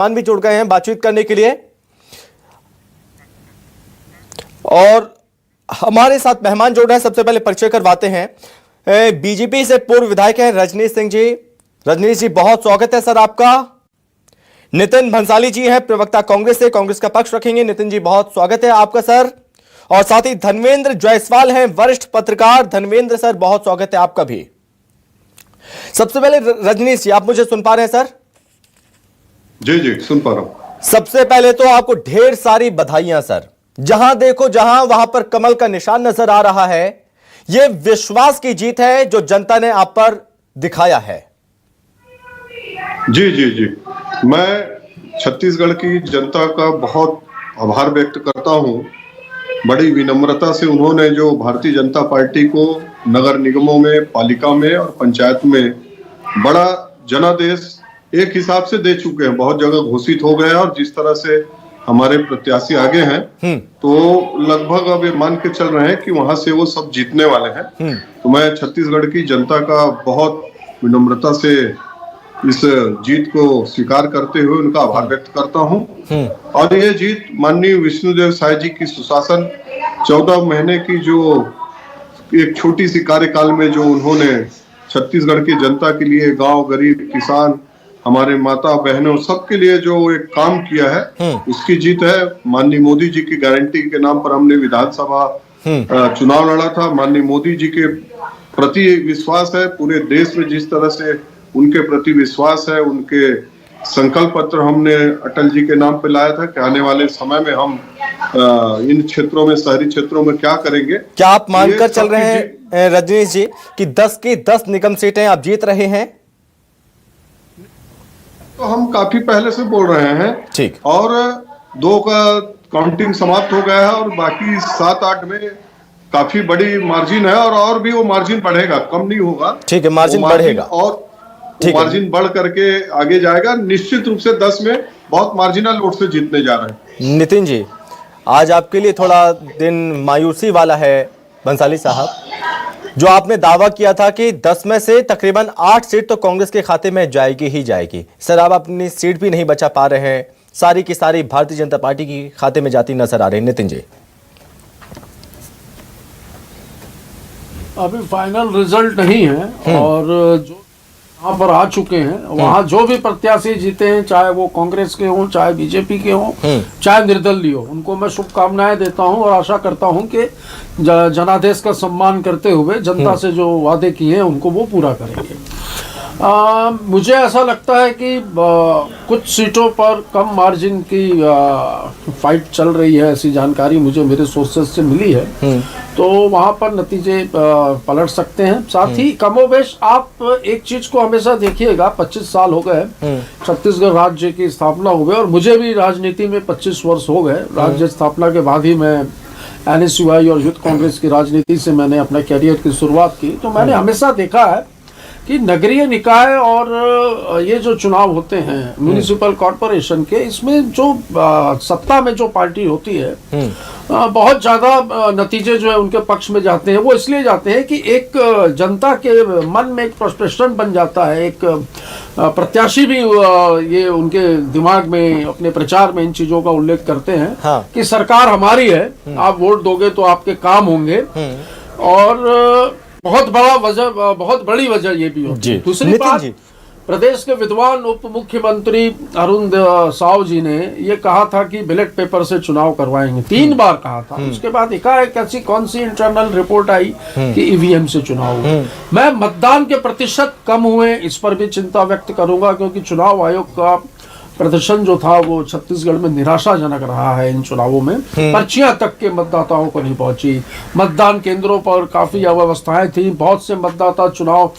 भी जुड़ गए हैं बातचीत करने के लिए और हमारे साथ मेहमान जुड़ रहे हैं। सबसे पहले परिचय करवाते हैं, बीजेपी से पूर्व विधायक हैं रजनीश सिंह जी। रजनीश जी, बहुत स्वागत है सर आपका। नितिन भंसाली जी हैं प्रवक्ता कांग्रेस से, कांग्रेस का पक्ष रखेंगे। नितिन जी, बहुत स्वागत है आपका सर। और साथ ही धर्मेंद्र जायसवाल हैं वरिष्ठ पत्रकार। धर्मेंद्र सर, बहुत स्वागत है आपका भी। सबसे पहले रजनीश जी, आप मुझे सुन पा रहे हैं सर? जी जी, सुन पा रहा हूं। सबसे पहले तो आपको ढेर सारी बधाइयां सर। जहां देखो जहां वहां पर कमल का निशान नजर आ रहा है। यह विश्वास की जीत है जो जनता ने आप पर दिखाया है। जी जी जी, मैं छत्तीसगढ़ की जनता का बहुत आभार व्यक्त करता हूं। बड़ी विनम्रता से उन्होंने जो भारतीय जनता पार्टी को नगर निगमों में, पालिका में और पंचायत में बड़ा जनादेश एक हिसाब से दे चुके हैं। बहुत जगह घोषित हो गया और जिस तरह से हमारे प्रत्याशी आगे हैं तो लगभग अब ये मान के चल रहे हैं कि वहां से वो सब जीतने वाले हैं। तो मैं छत्तीसगढ़ की जनता का बहुत विनम्रता से इस जीत को स्वीकार करते हुए उनका आभार व्यक्त करता हूं। और ये जीत माननीय विष्णुदेव साय जी की सुशासन 14 महीने की जो एक छोटी सी कार्यकाल में जो उन्होंने छत्तीसगढ़ की जनता के लिए, गांव, गरीब, किसान, हमारे माता बहनों सबके लिए जो एक काम किया है उसकी जीत है। माननीय मोदी जी की गारंटी के नाम पर हमने विधानसभा चुनाव लड़ा था। माननीय मोदी जी के प्रति विश्वास है। पूरे देश में जिस तरह से उनके प्रति विश्वास है, उनके संकल्प पत्र हमने अटल जी के नाम पे लाया था कि आने वाले समय में हम इन क्षेत्रों में, शहरी क्षेत्रों में क्या करेंगे। क्या आप मानकर चल रहे हैं रजनीश जी कि 10 की 10 निगम सीटें आप जीत रहे हैं? तो हम काफी पहले से बोल रहे हैं। ठीक। और 2 का काउंटिंग समाप्त हो गया है और बाकी 7-8 में काफी बड़ी मार्जिन है और भी वो मार्जिन बढ़ेगा, कम नहीं होगा। ठीक है, मार्जिन बढ़ेगा और मार्जिन बढ़ करके आगे जाएगा। निश्चित रूप से 10 में बहुत मार्जिनल वोट से जीतने जा रहे हैं। नितिन जी, आज आपके लिए थोड़ा दिन मायूसी वाला है भंसाली साहब। जो आपने दावा किया था कि 10 में से तकरीबन 8 सीट तो कांग्रेस के खाते में जाएगी ही जाएगी। सर, आप अपनी सीट भी नहीं बचा पा रहे हैं, सारी की सारी भारतीय जनता पार्टी की खाते में जाती नजर आ रही है। नितिन जी, अभी फाइनल रिजल्ट नहीं है और जो वहां पर आ चुके हैं वहां जो भी प्रत्याशी जीते हैं, चाहे वो कांग्रेस के हों, चाहे बीजेपी के हों, चाहे निर्दलीय हो, उनको मैं शुभकामनाएं देता हूं और आशा करता हूं कि जनादेश का सम्मान करते हुए जनता से जो वादे किए हैं उनको वो पूरा करेंगे। मुझे ऐसा लगता है कि कुछ सीटों पर कम मार्जिन की फाइट चल रही है, ऐसी जानकारी मुझे मेरे सोर्सेज से मिली है। तो वहां पर नतीजे पलट सकते हैं। साथ ही कमोबेश आप एक चीज को हमेशा देखिएगा, 25 साल हो गए छत्तीसगढ़ राज्य की स्थापना हो गई और मुझे भी राजनीति में 25 वर्ष हो गए। राज्य स्थापना के बाद ही मैं NSUI और यूथ कांग्रेस की राजनीति से मैंने अपने कैरियर की शुरुआत की। तो मैंने हमेशा देखा है कि नगरीय निकाय और ये जो चुनाव होते हैं म्युनिसिपल कॉर्पोरेशन के, इसमें जो सत्ता में जो पार्टी होती है बहुत ज्यादा नतीजे जो है उनके पक्ष में जाते हैं। वो इसलिए जाते हैं कि एक जनता के मन में एक प्रश्न बन जाता है, एक प्रत्याशी भी ये उनके दिमाग में, अपने प्रचार में इन चीजों का उल्लेख करते हैं। हाँ। कि सरकार हमारी है, आप वोट दोगे तो आपके काम होंगे। और बहुत बड़ी वजह ये भी होती है। दूसरी बात, प्रदेश के विद्वान उप मुख्यमंत्री अरुण साव जी ने ये कहा था कि बैलेट पेपर से चुनाव करवाएंगे, 3 बार कहा था। उसके बाद एकाएक ऐसी कौन सी इंटरनल रिपोर्ट आई कि EVM से चुनाव हुआ। मैं मतदान के प्रतिशत कम हुए इस पर भी चिंता व्यक्त करूंगा, क्योंकि चुनाव आयोग का प्रदर्शन जो था वो छत्तीसगढ़ में निराशाजनक रहा है। इन चुनावों में पर्चियां तक के मतदाताओं को नहीं पहुंची। मतदान केंद्रों पर काफी अव्यवस्थाएं थी। बहुत से मतदाता चुनाव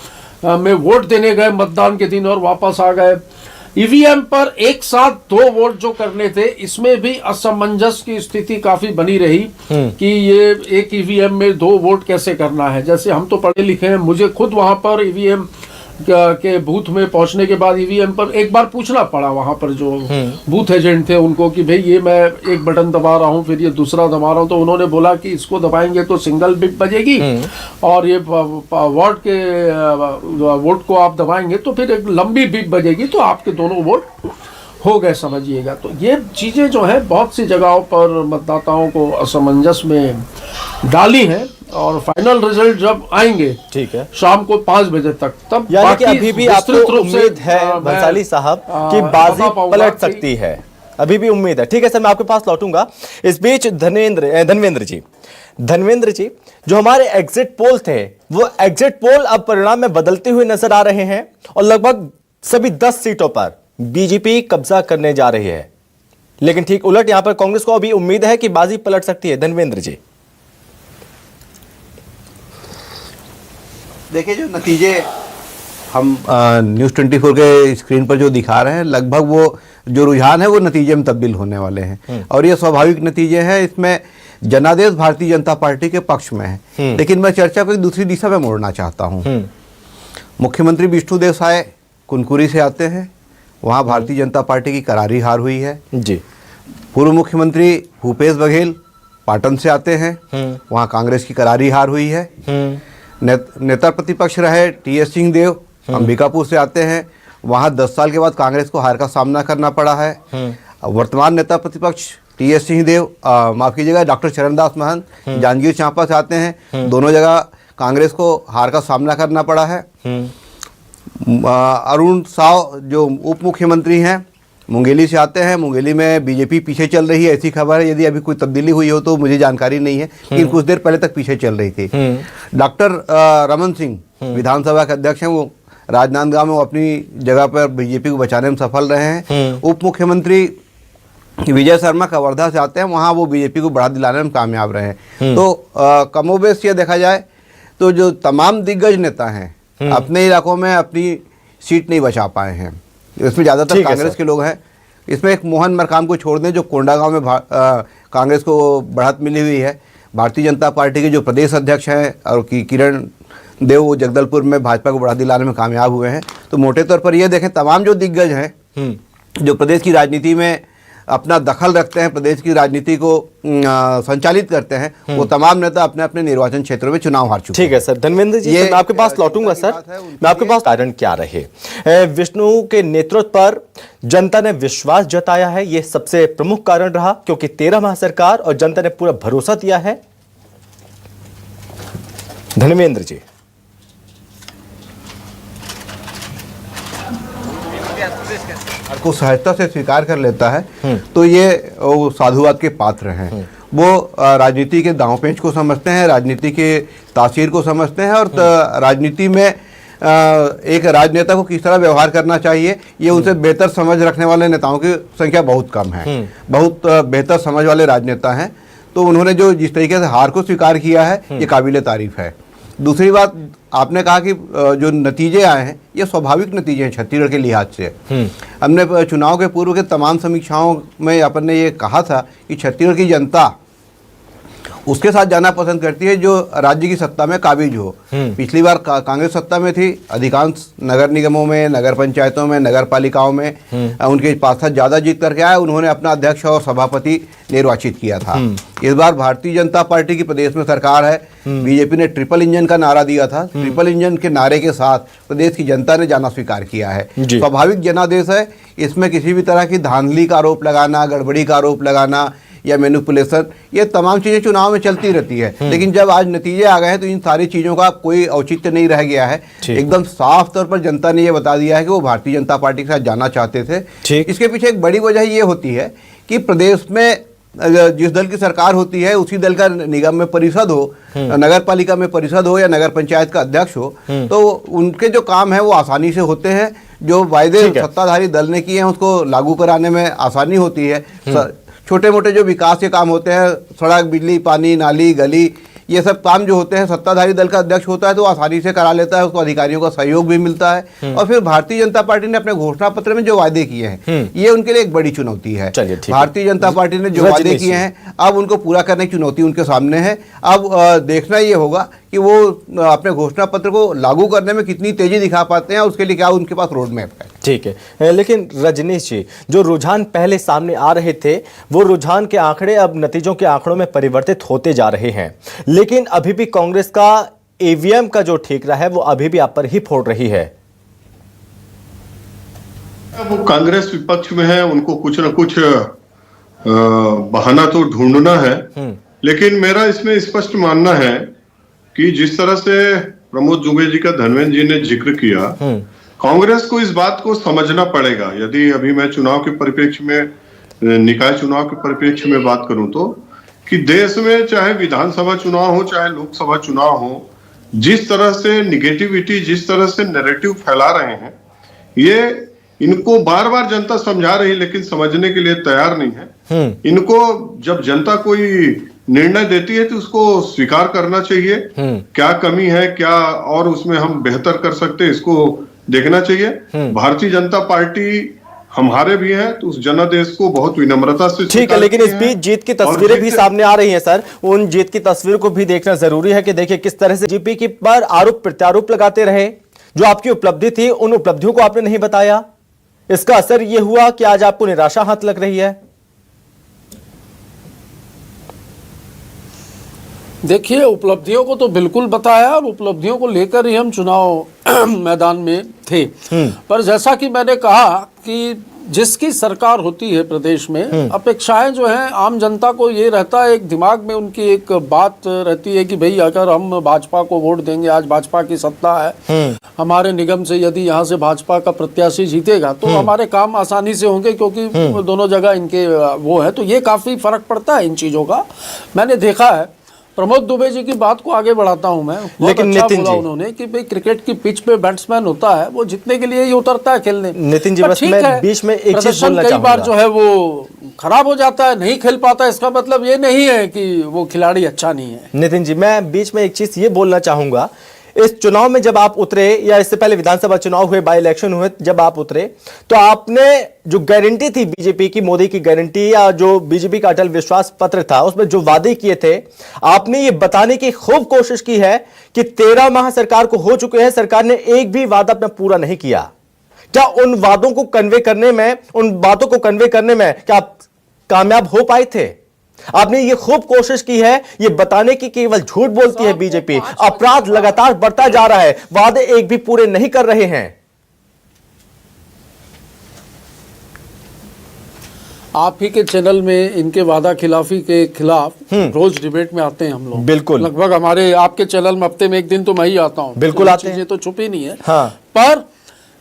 में वोट देने गए मतदान के दिन और वापस आ गए। EVM पर एक साथ 2 वोट जो करने थे, इसमें भी असमंजस की स्थिति काफी बनी रही कि ये एक EVM में 2 वोट कैसे करना है। जैसे हम तो पढ़े लिखे हैं, मुझे खुद वहां पर EVM के बूथ में पहुंचने के बाद EVM पर एक बार पूछना पड़ा वहां पर जो बूथ एजेंट थे उनको कि भाई ये मैं एक बटन दबा रहा हूं, फिर ये दूसरा दबा रहा हूं। तो उन्होंने बोला कि इसको दबाएंगे तो सिंगल बिप बजेगी और ये वार्ड के वोट को आप दबाएंगे तो फिर एक लंबी बिप बजेगी, तो आपके दोनों वोट हो गए समझिएगा। तो ये चीज़ें जो है बहुत सी जगहों पर मतदाताओं को असमंजस में डाली हैं, और फाइनल रिजल्ट जब आएंगे ठीक है शाम को 5 बजे तक, तब यानी कि बाकी अभी भी विस्तृत आपको रूप से, उम्मीद है मैं, भंसाली साहब कि बता बाजी पाऊंगा पलट कि- सकती है, अभी भी उम्मीद है। ठीक है सर, मैं आपके पास लौटूंगा। इस बीच धनवेंद्र जी, जो हमारे एग्जिट पोल थे, वो एग्जिट पोल अब परिणाम में बदलते हुए नजर आ रहे हैं और लगभग सभी 10 सीटों पर बीजेपी कब्जा करने जा रही है। लेकिन ठीक उलट यहां पर कांग्रेस को अभी उम्मीद है कि बाजी पलट सकती है। धनवेंद्र जी, देखिए, जो नतीजे हम न्यूज़ 24 के स्क्रीन पर जो दिखा रहे हैं, लगभग वो जो रुझान है वो नतीजे में तब्दील होने वाले हैं, और ये स्वाभाविक नतीजे हैं। इसमें जनादेश भारतीय जनता पार्टी के पक्ष में है। लेकिन मैं चर्चा को एक दूसरी दिशा में मोड़ना चाहता हूँ। मुख्यमंत्री विष्णुदेव साय कुनकुरी से आते हैं, वहाँ भारतीय जनता पार्टी की करारी हार हुई है जी। पूर्व मुख्यमंत्री भूपेश बघेल पाटन से आते हैं, वहाँ कांग्रेस की करारी हार हुई है। नेता प्रतिपक्ष रहे टी.एस. सिंहदेव अंबिकापुर से आते हैं, वहाँ 10 साल के बाद कांग्रेस को हार का सामना करना पड़ा है। वर्तमान नेता प्रतिपक्ष टी.एस. सिंहदेव, माफ कीजिएगा, डॉक्टर चरणदास महंत जांजगीर चांपा से आते हैं, दोनों जगह कांग्रेस को हार का सामना करना पड़ा है। अरुण साव जो उप मुख्यमंत्री हैं मुंगेली से आते हैं, मुंगेली में बीजेपी पीछे चल रही है, ऐसी खबर है। यदि अभी कोई तब्दीली हुई हो तो मुझे जानकारी नहीं है, लेकिन कुछ देर पहले तक पीछे चल रही थी। डॉक्टर रमन सिंह विधानसभा के अध्यक्ष हैं, वो राजनांदगांव में वो अपनी जगह पर बीजेपी को बचाने में सफल रहे हैं। उप मुख्यमंत्री विजय शर्मा कवर्धा से आते हैं, वहाँ वो बीजेपी को बढ़ा दिलाने में कामयाब रहे हैं। तो कमोबेश ये देखा जाए तो जो तमाम दिग्गज नेता हैं अपने इलाकों में अपनी सीट नहीं बचा पाए हैं, इसमें ज़्यादातर कांग्रेस के लोग हैं। इसमें एक मोहन मरकाम को छोड़ दें जो कोंडागांव में कांग्रेस को बढ़त मिली हुई है। भारतीय जनता पार्टी के जो प्रदेश अध्यक्ष हैं और किरण देव, वो जगदलपुर में भाजपा को बढ़ा दिलाने में कामयाब हुए हैं। तो मोटे तौर पर ये देखें, तमाम जो दिग्गज हैं जो प्रदेश की राजनीति में अपना दखल रखते हैं, प्रदेश की राजनीति को संचालित करते हैं, वो तमाम नेता अपने अपने निर्वाचन क्षेत्रों में चुनाव हार चुके हैं। ठीक है सर, धनवेंद्र जी, मैं आपके पास लौटूंगा सर। मैं आपके पास कारण क्या रहे विष्णु के नेतृत्व पर जनता ने विश्वास जताया है, ये सबसे प्रमुख कारण रहा, क्योंकि 13 माह सरकार और जनता ने पूरा भरोसा दिया है। धनवेंद्र जी, को सहायता से स्वीकार कर लेता है तो ये वो साधुवाद के पात्र हैं। वो राजनीति के दांव-पेच को समझते हैं, राजनीति के तासीर को समझते हैं, और राजनीति में एक राजनेता को किस तरह व्यवहार करना चाहिए ये उनसे बेहतर समझ रखने वाले नेताओं की संख्या बहुत कम है। बहुत बेहतर समझ वाले राजनेता हैं। तो उन्होंने जो जिस तरीके से हार को स्वीकार किया है ये काबिले तारीफ है। दूसरी बात, आपने कहा कि जो नतीजे आए हैं ये स्वाभाविक नतीजे हैं छत्तीसगढ़ के लिहाज से। हमने चुनाव के पूर्व के तमाम समीक्षाओं में अपन ने ये कहा था कि छत्तीसगढ़ की जनता उसके साथ जाना पसंद करती है जो राज्य की सत्ता में काबिज हो। पिछली बार कांग्रेस सत्ता में थी, अधिकांश नगर निगमों में, नगर पंचायतों में, नगर पालिकाओं में उनके पास ज़्यादा जीत करके आए, उन्होंने अपना अध्यक्ष और सभापति निर्वाचित किया था। इस बार भारतीय जनता पार्टी की प्रदेश में सरकार है, बीजेपी ने ट्रिपल इंजन का नारा दिया था, ट्रिपल इंजन के नारे के साथ प्रदेश की जनता ने जाना स्वीकार किया है। स्वाभाविक जनादेश है, इसमें किसी भी तरह की धांधली का आरोप लगाना, गड़बड़ी का आरोप लगाना या मैनिपुलेशन, ये तमाम चीज़ें चुनाव में चलती रहती है। लेकिन जब आज नतीजे आ गए हैं तो इन सारी चीज़ों का कोई औचित्य नहीं रह गया है। एकदम साफ तौर पर जनता ने ये बता दिया है कि वो भारतीय जनता पार्टी के साथ जाना चाहते थे। इसके पीछे एक बड़ी वजह ये होती है कि प्रदेश में जिस दल की सरकार होती है उसी दल का निगम में परिषद हो, नगर पालिका में परिषद हो या नगर पंचायत का अध्यक्ष हो, तो उनके जो काम है वो आसानी से होते हैं। जो वायदे सत्ताधारी दल ने किए हैं उसको लागू कराने में आसानी होती है। छोटे मोटे जो विकास के काम होते हैं, सड़क, बिजली, पानी, नाली, गली, ये सब काम जो होते हैं सत्ताधारी दल का अध्यक्ष होता है तो आसानी से करा लेता है, उसको अधिकारियों का सहयोग भी मिलता है। और फिर भारतीय जनता पार्टी ने अपने घोषणा पत्र में जो वायदे किए हैं ये उनके लिए एक बड़ी चुनौती है। भारतीय जनता पार्टी ने जो वायदे किए हैं अब उनको पूरा करने की चुनौती उनके सामने है। अब देखना ये होगा कि वो अपने घोषणा पत्र को लागू करने में कितनी तेजी दिखा पाते हैं, उसके लिए क्या उनके पास रोड मैप है। ठीक है, लेकिन रजनीश जी, जो रुझान पहले सामने आ रहे थे वो रुझान के आंकड़े अब नतीजों के आंकड़ों में परिवर्तित होते जा रहे हैं, लेकिन अभी भी कांग्रेस का ईवीएम का जो ठेकरा है वो अभी भी आप पर ही फोड़ रही है। वो कांग्रेस विपक्ष में है, उनको कुछ न कुछ बहाना तो ढूंढना है। लेकिन मेरा इसमें स्पष्ट मानना है कि जिस तरह से प्रमोद दुबे जी का धर्मेंद्र जी ने जिक्र किया, कांग्रेस को इस बात को समझना पड़ेगा। यदि अभी मैं चुनाव के परिप्रेक्ष्य में, निकाय चुनाव के परिप्रेक्ष्य में बात करूं तो, कि देश में चाहे विधानसभा चुनाव हो चाहे लोकसभा चुनाव हो, जिस तरह से निगेटिविटी, जिस तरह से नैरेटिव फैला रहे हैं, ये इनको बार बार जनता समझा रही, लेकिन समझने के लिए तैयार नहीं है। इनको जब जनता कोई निर्णय देती है तो उसको स्वीकार करना चाहिए, क्या कमी है, क्या और उसमें हम बेहतर कर सकते हैं, इसको देखना चाहिए। भारतीय जनता पार्टी हमारे भी हैं, तो उस जनादेश को बहुत विनम्रता से ठीक है, लेकिन इस बीच जीत की तस्वीरें भी सामने आ रही हैं सर। उन जीत की तस्वीर को भी देखना जरूरी है कि देखिए किस तरह से बीजेपी के पर आरोप प्रत्यारोप लगाते रहे। जो आपकी उपलब्धि थी, उन उपलब्धियों को आपने नहीं बताया। इसका असर यह हुआ कि आज आपको निराशा हाथ लग रही है। देखिए, उपलब्धियों को तो बिल्कुल बताया और उपलब्धियों को लेकर ही हम चुनाव मैदान में थे। पर जैसा कि मैंने कहा कि जिसकी सरकार होती है प्रदेश में, अपेक्षाएं जो हैं आम जनता को ये रहता है, एक दिमाग में उनकी एक बात रहती है कि भाई अगर हम भाजपा को वोट देंगे, आज भाजपा की सत्ता है, हमारे निगम से यदि यहाँ से भाजपा का प्रत्याशी जीतेगा तो हमारे काम आसानी से होंगे, क्योंकि दोनों जगह इनके वो है। तो ये काफी फर्क पड़ता है इन चीजों का, मैंने देखा है। प्रमोद दुबे जी की बात को आगे बढ़ाता हूं मैं। लेकिन अच्छा नितिन बोला जी, उन्होंने कि भाई क्रिकेट की पिच पे बैट्समैन होता है, वो जीतने के लिए ही उतरता है खेलने। नितिन जी, बस मैं बीच में एक चीज बोलना कई बार चाहूंगा। जो है वो खराब हो जाता है, नहीं खेल पाता। इसका मतलब ये नहीं है कि वो खिलाड़ी अच्छा नहीं है। नितिन जी, मैं बीच में एक चीज ये बोलना चाहूंगा। इस चुनाव में जब आप उतरे, या इससे पहले विधानसभा चुनाव हुए, बाई इलेक्शन हुए, जब आप उतरे तो आपने जो गारंटी थी बीजेपी की, मोदी की गारंटी, या जो बीजेपी का अटल विश्वास पत्र था, उसमें जो वादे किए थे, आपने ये बताने की खूब कोशिश की है कि 13 माह सरकार को हो चुके हैं, सरकार ने एक भी वादा अपना पूरा नहीं किया। क्या उन वादों को कन्वे करने में, उन बातों को कन्वे करने में क्या आप कामयाब हो पाए थे? आपने ये खूब कोशिश की है ये बताने की केवल झूठ बोलती है बीजेपी, अपराध लगातार बढ़ता जा रहा है, वादे एक भी पूरे नहीं कर रहे हैं। आप ही के चैनल में इनके वादा खिलाफी के खिलाफ रोज डिबेट में आते हैं हम लोग। बिल्कुल, लगभग हमारे आपके चैनल में हफ्ते में एक दिन तो मैं ही आता हूँ। बिल्कुल आते हैं, ये तो छुपी नहीं है। हाँ। पर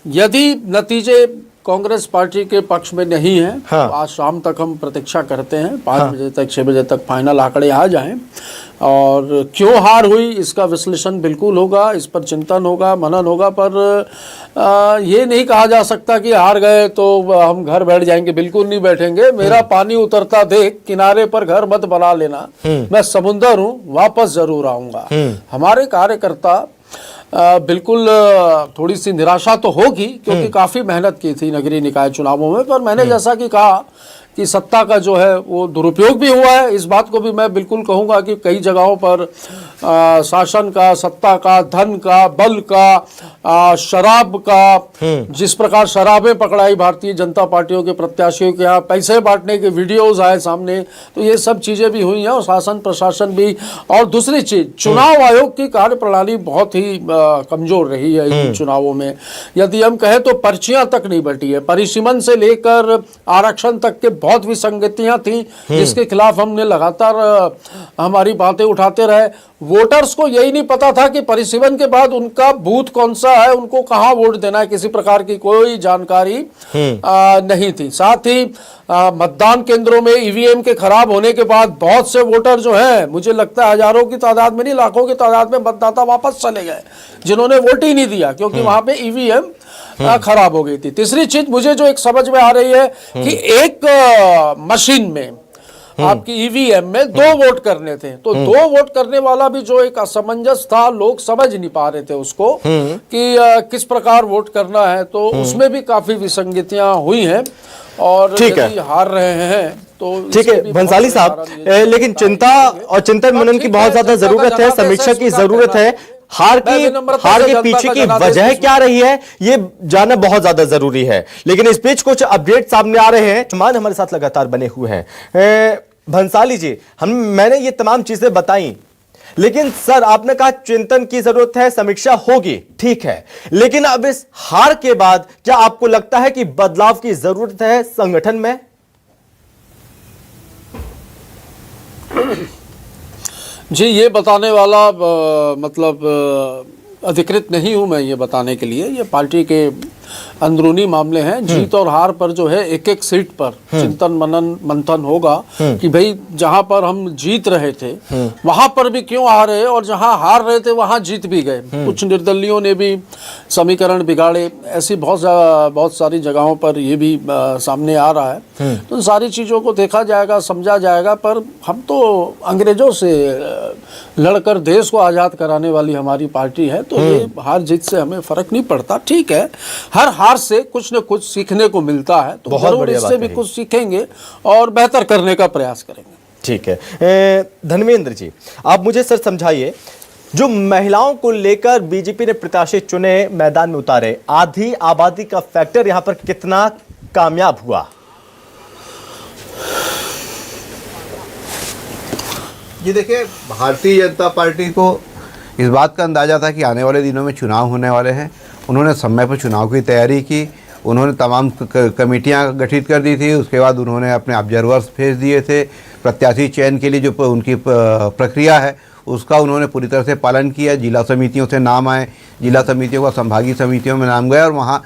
यदि नतीजे कांग्रेस पार्टी के पक्ष में नहीं है, हाँ। तो आज शाम तक हम प्रतीक्षा करते हैं, 5 बजे तक, 6 बजे तक फाइनल आंकड़े आ जाएं, और क्यों हार हुई इसका विश्लेषण बिल्कुल होगा, इस पर चिंतन होगा, मनन होगा। पर ये नहीं कहा जा सकता कि हार गए तो हम घर बैठ जाएंगे, बिल्कुल नहीं बैठेंगे। मेरा पानी उतरता देख किनारे पर घर मत बना लेना, मैं समुंदर हूँ, वापस जरूर आऊंगा। हमारे कार्यकर्ता बिल्कुल थोड़ी सी निराशा तो होगी, क्योंकि काफी मेहनत की थी नगरीय निकाय चुनावों में। पर मैंने जैसा कि कहा कि सत्ता का जो है वो दुरुपयोग भी हुआ है, इस बात को भी मैं बिल्कुल कहूंगा कि कई जगहों पर शासन का, सत्ता का, धन का, बल का, शराब का, जिस प्रकार शराबें पकड़ाई भारतीय जनता पार्टियों के प्रत्याशियों के यहाँ, पैसे बांटने के वीडियोज आए सामने, तो ये सब चीजें भी हुई हैं, और शासन प्रशासन भी। और दूसरी चीज, चुनाव आयोग की कार्यप्रणाली बहुत ही कमजोर रही है इन चुनावों में। यदि हम कहें तो पर्चियां तक नहीं बटी है, परिसीमन से लेकर आरक्षण तक के बहुत विसंगतियां थी, जिसके खिलाफ हमने लगातार हमारी बातें उठाते रहे। वोटर्स को यही नहीं पता था कि परिसीमन के बाद उनका बूथ कौन सा है, उनको कहां वोट देना है, किसी प्रकार की कोई जानकारी नहीं थी। साथ ही मतदान केंद्रों में ईवीएम के खराब होने के बाद बहुत से वोटर जो हैं, मुझे लगता है हजारों की तादाद में नहीं, लाखों की तादाद में मतदाता वापस चले गए, जिन्होंने वोट ही नहीं दिया, क्योंकि वहां पे ईवीएम खराब हो गई थी। तीसरी चीज मुझे जो एक समझ में आ रही है कि एक मशीन में, आपकी ईवीएम में 2 वोट करने थे, तो 2 वोट करने वाला भी जो एक असमंजस था, लोग समझ नहीं पा रहे थे उसको कि किस प्रकार वोट करना है, तो उसमें भी काफी विसंगतियां हुई हैं। और यदि हार रहे हैं तो ठीक है भंसाली साहब, लेकिन चिंता और चिंतन मनन की बहुत ज्यादा जरूरत है, समीक्षा की जरूरत है। हार के पीछे की वजह क्या रही है ये जानना बहुत ज्यादा जरूरी है। लेकिन इस बीच कुछ अपडेट सामने आ रहे हैं, मान हमारे साथ लगातार बने हुए हैं। भंसाली जी, मैंने ये तमाम चीजें बताई, लेकिन सर आपने कहा चिंतन की जरूरत है, समीक्षा होगी, ठीक है, लेकिन अब इस हार के बाद क्या आपको लगता है कि बदलाव की जरूरत है संगठन में? जी, ये बताने वाला अधिकृत नहीं हूं मैं ये बताने के लिए। ये पार्टी के अंदरूनी मामले हैं। जीत और हार पर जो है एक एक सीट पर चिंतन मनन मंथन होगा कि भाई जहां पर हम जीत रहे थे वहां पर भी क्यों हारे, और जहां हार रहे थे वहां जीत भी गए। कुछ निर्दलियों ने भी समीकरण बिगाड़े, ऐसी बहुत सारी जगहों पर ये भी सामने आ रहा है। तो इन सारी चीज़ों को देखा जाएगा, समझा जाएगा। पर हम तो अंग्रेजों से लड़कर देश को आज़ाद कराने वाली हमारी पार्टी है, तो ये हार जीत से हमें फर्क नहीं पड़ता। ठीक है, हर हार से कुछ न कुछ सीखने को मिलता है, तो जरूर इससे भी कुछ सीखेंगे और बेहतर करने का प्रयास करेंगे। ठीक है, धर्मेंद्र जी आप मुझे सर समझाइए, जो महिलाओं को लेकर बीजेपी ने प्रत्याशी चुने, मैदान में उतारे, आधी आबादी का फैक्टर यहां पर कितना कामयाब हुआ? जी देखिए, भारतीय जनता पार्टी को इस बात का अंदाज़ा था कि आने वाले दिनों में चुनाव होने वाले हैं। उन्होंने समय पर चुनाव की तैयारी की, उन्होंने तमाम कमेटियां गठित कर दी थी। उसके बाद उन्होंने अपने ऑब्जर्वर्स भेज दिए थे। प्रत्याशी चयन के लिए जो उनकी प्रक्रिया है उसका उन्होंने पूरी तरह से पालन किया। जिला समितियों से नाम आए, जिला समितियों का संभागीय समितियों में नाम गया और वहाँ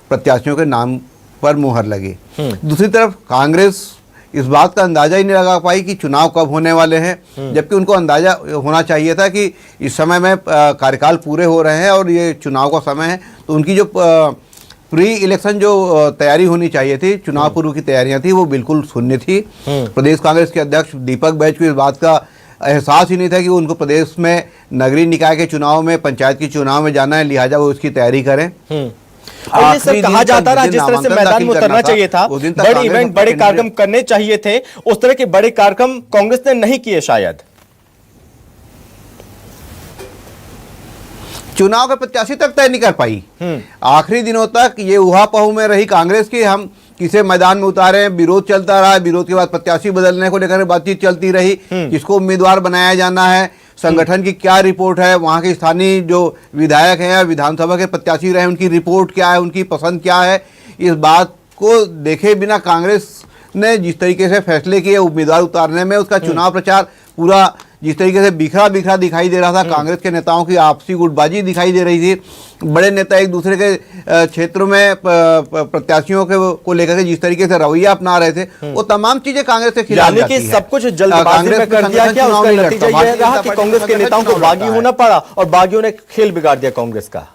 प्रत्याशियों के नाम पर मुहर लगी। दूसरी तरफ कांग्रेस इस बात का अंदाज़ा ही नहीं लगा पाई कि चुनाव कब होने वाले हैं, जबकि उनको अंदाज़ा होना चाहिए था कि इस समय में कार्यकाल पूरे हो रहे हैं और ये चुनाव का समय है। तो उनकी जो प्री इलेक्शन जो तैयारी होनी चाहिए थी, चुनाव पूर्व की तैयारियां थी, वो बिल्कुल शून्य थी। प्रदेश कांग्रेस के अध्यक्ष दीपक बैज को इस बात का एहसास ही नहीं था कि उनको प्रदेश में नगरीय निकाय के चुनाव में, पंचायत के चुनाव में जाना है, लिहाजा वो उसकी तैयारी करें। ये सब कहा जाता रहा, जिस तरह से मैदान में उतरना चाहिए था, बड़े इवेंट, बड़े कार्यक्रम करने चाहिए थे, उस तरह के बड़े कार्यक्रम कांग्रेस ने नहीं किए शायद। चुनाव के प्रत्याशी तक तय नहीं कर पाई। आखिरी दिनों तक ये उहापोह में रही कांग्रेस की, हम किसे मैदान में उतारे, विरोध चलता रहा। विरोध के बाद प्रत्याशी बदलने को लेकर बातचीत चलती रही, किसको उम्मीदवार बनाया जाना है, संगठन की क्या रिपोर्ट है, वहाँ के स्थानीय जो विधायक हैं या विधानसभा के प्रत्याशी रहे उनकी रिपोर्ट क्या है, उनकी पसंद क्या है। इस बात को देखे बिना कांग्रेस ने जिस तरीके से फैसले किए उम्मीदवार उतारने में, उसका चुनाव प्रचार पूरा जिस तरीके से बिखरा बिखरा दिखाई दे रहा था, कांग्रेस के नेताओं की आपसी गुटबाजी दिखाई दे रही थी, बड़े नेता एक दूसरे के क्षेत्रों में प्रत्याशियों के को लेकर के जिस तरीके से रवैया अपना रहे थे, वो तमाम चीजें कांग्रेस के खिलाफ जाती है। सब कुछ जल्दबाजी में कर दिया गया, उसका नतीजा ये रहा कि कांग्रेस के नेताओं को बागी होना पड़ा और बागियों ने खेल बिगाड़ दिया कांग्रेस का।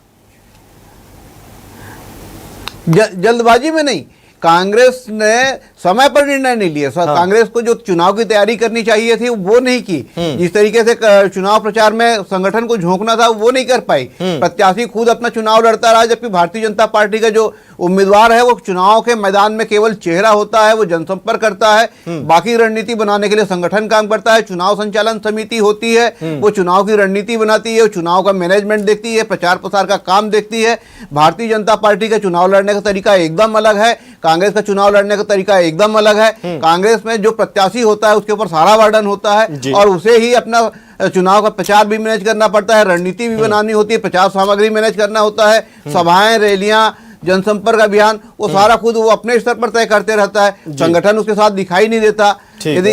जल्दबाजी में नहीं, कांग्रेस ने समय पर निर्णय नहीं लिया। कांग्रेस को जो चुनाव की तैयारी करनी चाहिए थी वो नहीं की। जिस तरीके से चुनाव प्रचार में संगठन को झोंकना था वो नहीं कर पाई। प्रत्याशी खुद अपना चुनाव लड़ता रहा, जबकि भारतीय जनता पार्टी का जो उम्मीदवार है वो चुनाव के मैदान में केवल चेहरा होता है, वो जनसंपर्क करता है, बाकी रणनीति बनाने के लिए संगठन काम करता है। चुनाव संचालन समिति होती है, वो चुनाव की रणनीति बनाती है, चुनाव का मैनेजमेंट देखती है, प्रचार प्रसार का काम देखती है। भारतीय जनता पार्टी का चुनाव लड़ने का तरीका एकदम अलग है, कांग्रेस का चुनाव लड़ने का तरीका एकदम अलग है। कांग्रेस में जो प्रत्याशी होता है उसके ऊपर सारा वर्डन होता है और उसे ही अपना चुनाव का प्रचार भी मैनेज करना पड़ता है, रणनीति भी बनानी होती है, प्रचार सामग्री मैनेज करना होता है, सभाएं, रैलियां, जनसंपर्क अभियान, वो सारा खुद वो अपने स्तर पर तय करते रहता है। संगठन उसके साथ दिखाई नहीं देता। यदि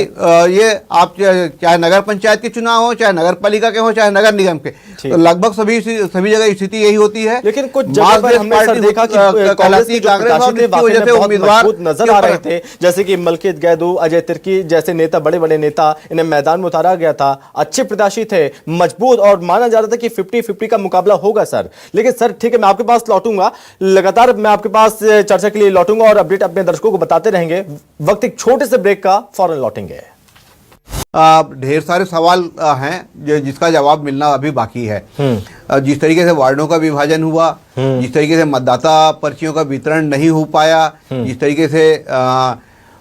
ये आप चाहे नगर पंचायत के चुनाव हो, चाहे नगर पालिका के हो, चाहे नगर निगम के, तो लगभग सभी जगह स्थिति यही होती है। लेकिन कुछ जगह पर हमने सर देखा कि कांग्रेस की वजह से उम्मीदवार नजर आ रहे थे, जैसे कि मलकीत गैदू, अजय तिर्की जैसे नेता, बड़े बड़े नेता, इन्हें मैदान में उतारा गया था। अच्छे प्रत्याशी थे, मजबूत, और माना जा रहा था कि 50-50 का मुकाबला होगा सर। लेकिन सर ठीक है, मैं आपके पास लौटूंगा, लगातार मैं आपके पास चर्चा के लिए लौटूंगा और अपडेट अपने दर्शकों को बताते रहेंगे। वक्त एक छोटे से ब्रेक का, फौरन लौटेंगे। ढेर सारे सवाल हैं जिसका जवाब मिलना अभी बाकी है। जिस तरीके से वार्डों का विभाजन हुआ, जिस तरीके से मतदाता पर्चियों का वितरण नहीं हो पाया, जिस तरीके से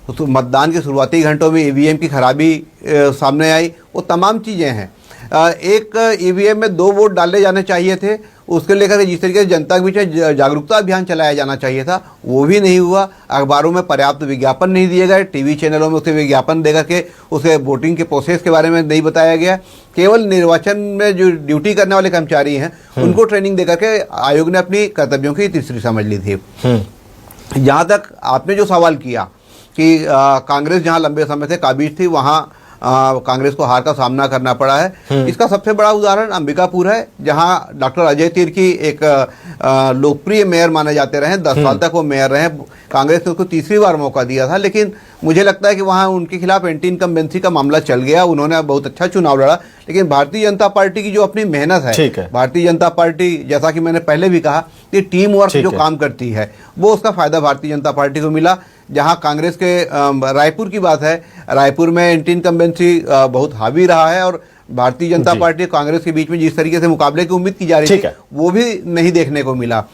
मतदान के शुरुआती घंटों में ईवीएम की खराबी सामने आई, वो तमाम चीज़ें हैं। एक ईवीएम में 2 वोट डाले जाने चाहिए थे, उसके लेकर जिस तरीके से जनता के बीच में जागरूकता अभियान चलाया जाना चाहिए था वो भी नहीं हुआ। अखबारों में पर्याप्त विज्ञापन नहीं दिए गए, टीवी चैनलों में उसे विज्ञापन देकर के उसे वोटिंग के प्रोसेस के बारे में नहीं बताया गया। केवल निर्वाचन में जो ड्यूटी करने वाले कर्मचारी हैं उनको ट्रेनिंग देकर के आयोग ने अपनी कर्तव्यों की तीसरी समझ ली थी। जहाँ तक आपने जो सवाल किया कि कांग्रेस जहाँ लंबे समय से काबिज थी वहाँ कांग्रेस को हार का सामना करना पड़ा है, इसका सबसे बड़ा उदाहरण अंबिकापुर है, जहां डॉक्टर अजय तीर की एक लोकप्रिय मेयर माने जाते रहे। 10 साल तक वो मेयर रहे। कांग्रेस ने उसको तीसरी बार मौका दिया था, लेकिन मुझे लगता है कि वहां उनके खिलाफ एंटी इनकम्बेंसी का मामला चल गया। उन्होंने बहुत अच्छा चुनाव लड़ा, लेकिन भारतीय जनता पार्टी की जो अपनी मेहनत है, भारतीय जनता पार्टी, जैसा कि मैंने पहले भी कहा कि टीम वर्क जो काम करती है वो उसका फायदा भारतीय जनता पार्टी को मिला। जहां कांग्रेस के रायपुर की बात है, रायपुर में एंटी इनकम्बेंसी बहुत हावी रहा है और भारतीय जनता पार्टी और कांग्रेस के बीच में जिस तरीके से मुकाबले की उम्मीद की जा रही थी वो भी नहीं देखने को मिला।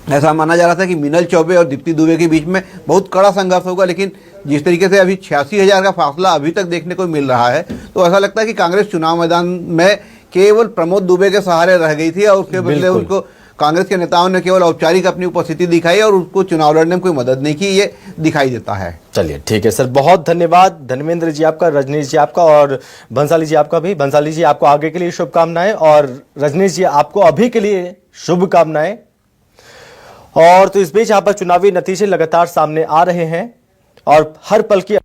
ऐसा माना जा रहा था कि मिनल चौबे और दीप्ति दुबे के बीच में बहुत कड़ा संघर्ष होगा, लेकिन जिस तरीके से अभी 86,000 का फासला अभी तक देखने को मिल रहा है तो ऐसा लगता है कि कांग्रेस चुनाव मैदान में केवल प्रमोद दुबे के सहारे रह गई थी और उसके बदले उनको कांग्रेस के नेताओं ने केवल औपचारिक अपनी उपस्थिति दिखाई और उसको चुनाव लड़ने में कोई मदद नहीं की, ये दिखाई देता है। चलिए ठीक है सर, बहुत धन्यवाद धर्मेंद्र जी आपका, रजनीश जी आपका और भंसाली जी आपका भी। भंसाली जी आपको आगे के लिए शुभकामनाएं और रजनीश जी आपको अभी के लिए शुभकामनाएं। और तो इस बीच यहाँ पर चुनावी नतीजे लगातार सामने आ रहे हैं और हर पल की